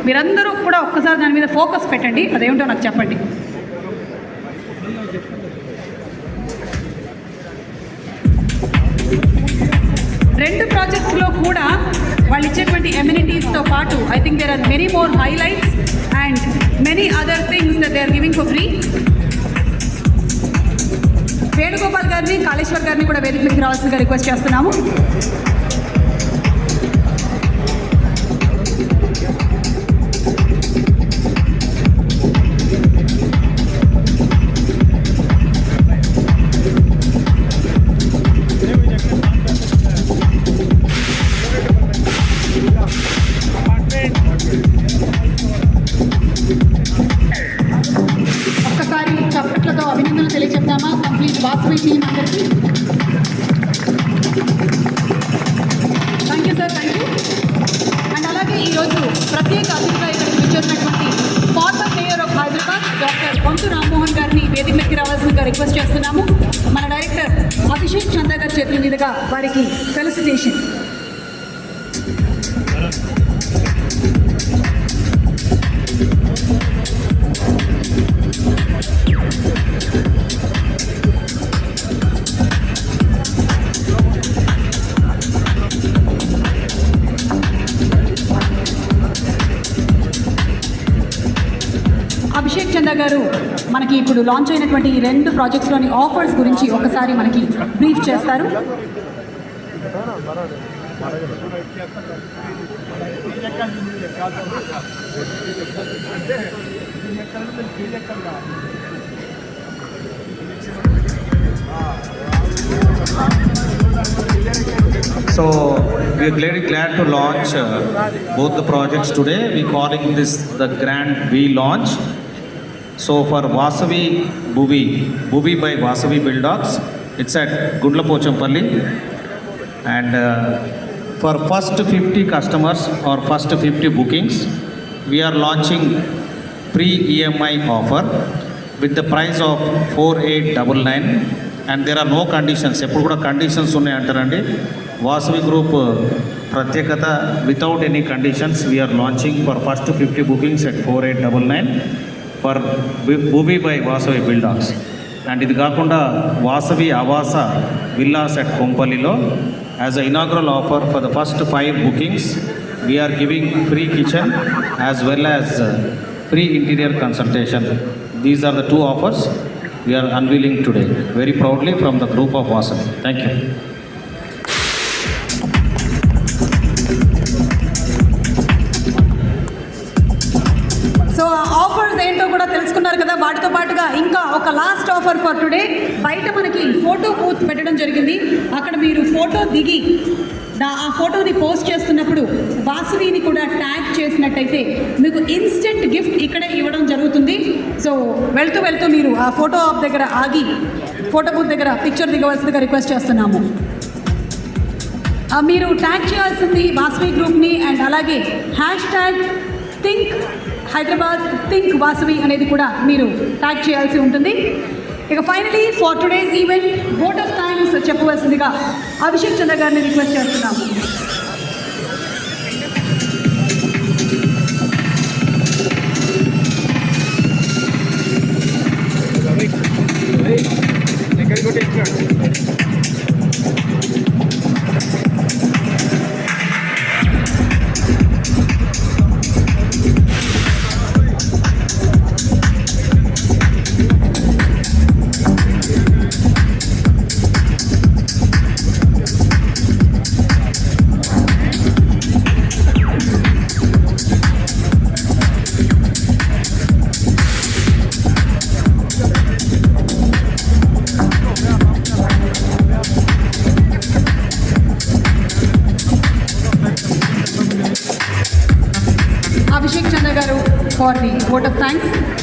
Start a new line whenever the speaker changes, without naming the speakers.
మీరందరూ కూడా ఒక్కసారి దాని మీద ఫోకస్ పెట్టండి, అదేమిటో నాకు చెప్పండి. రెండు ప్రాజెక్ట్స్లో కూడా వాళ్ళు ఇచ్చేటువంటి ఎమ్యూనిటీస్తో పాటు I think there are many more highlights and many other things that they are giving for free. Venugopal గారిని, కాళేశ్వర్ గారిని కూడా వేదిక మీదకి రావాల్సిందిగా రిక్వెస్ట్ చేస్తున్నాము. ఒక్కసారి చప్పట్లతో అభినందనలు తెలియజేద్దామా కంప్లీట్ వాసవి టీమ్ అందరికీ. Thank you sir, thank you. And అలాగే ఈరోజు ప్రత్యేక అతిథిగా ఇక్కడికి వచ్చేసినటువంటి former mayor of Hyderabad doctor Kontu Rammohan గారిని వేదిక మీదకి రావాల్సిందిగా రిక్వెస్ట్ చేస్తున్నాము. మన డైరెక్టర్ అభిషేక్ చందా గారి చేతుల మీదుగా వారికి ఫెలిసిటేషన్. అభిషేక్ చందా గారు మనకి ఇప్పుడు లాంచ్ అయినటువంటి ఈ రెండు ప్రాజెక్ట్స్లోని ఆఫర్స్ గురించి ఒకసారి మనకి బ్రీఫ్ చేస్తారు.
So we are very glad to launch both the projects today. We calling this the grand V launch. So for Vasavi Bhuvi by Vasavi Builders, it's at Gundlapochampalli, and for first 50 customers or first 50 bookings, we are launching pre-EMI offer with the price of 4899, and there are no conditions. ఎప్పుడు కూడా conditions ఉన్నాయి అంటారండి. Vasavi group ప్రత్యేకత without any conditions we are launching for first 50 bookings at 4899 for Bhoomi by Vasavi Buildox. And ఇది కాకుండా Vasavi Aavaasa villas at కొంపల్లిలో as a inaugural offer for the first 5 bookings we are giving free kitchen as well as free interior consultation. These are the 2 offers we are unveiling today very proudly from the group of Vasavi. Thank you.
So offers ఏంటో కూడా తెలుసుకున్నారు కదా. వాటితో పాటుగా ఇంకా ఒక last offer for today. బయట మనకి ఫోటో బూత్ పెట్టడం జరిగింది. అక్కడ మీరు ఫోటో దిగి ఆ ఫోటోని పోస్ట్ చేస్తున్నప్పుడు వాసవిని కూడా ట్యాగ్ చేసినట్టయితే మీకు ఇన్స్టెంట్ గిఫ్ట్ ఇక్కడే ఇవ్వడం జరుగుతుంది. సో వెళ్తూ వెళ్తూ మీరు ఆ ఫోటో ఆప్ దగ్గర ఆగి ఫోటో బూత్ దగ్గర పిక్చర్ దిగవలసిందిగా రిక్వెస్ట్ చేస్తున్నాము. మీరు ట్యాగ్ చేయాల్సింది వాసవి గ్రూప్ని, అండ్ అలాగే #థింక్ హైదరాబాద్ థింక్ వాసవి అనేది కూడా మీరు ట్యాగ్ చేయాల్సి ఉంటుంది. ఇక finally for today's event vote of thanks చెప్పవలసిందిగా అభిషేక్ చంద్ర గారిని రిక్వెస్ట్ చేస్తున్నాము. Abhishek Chandra garu for the vote of thanks.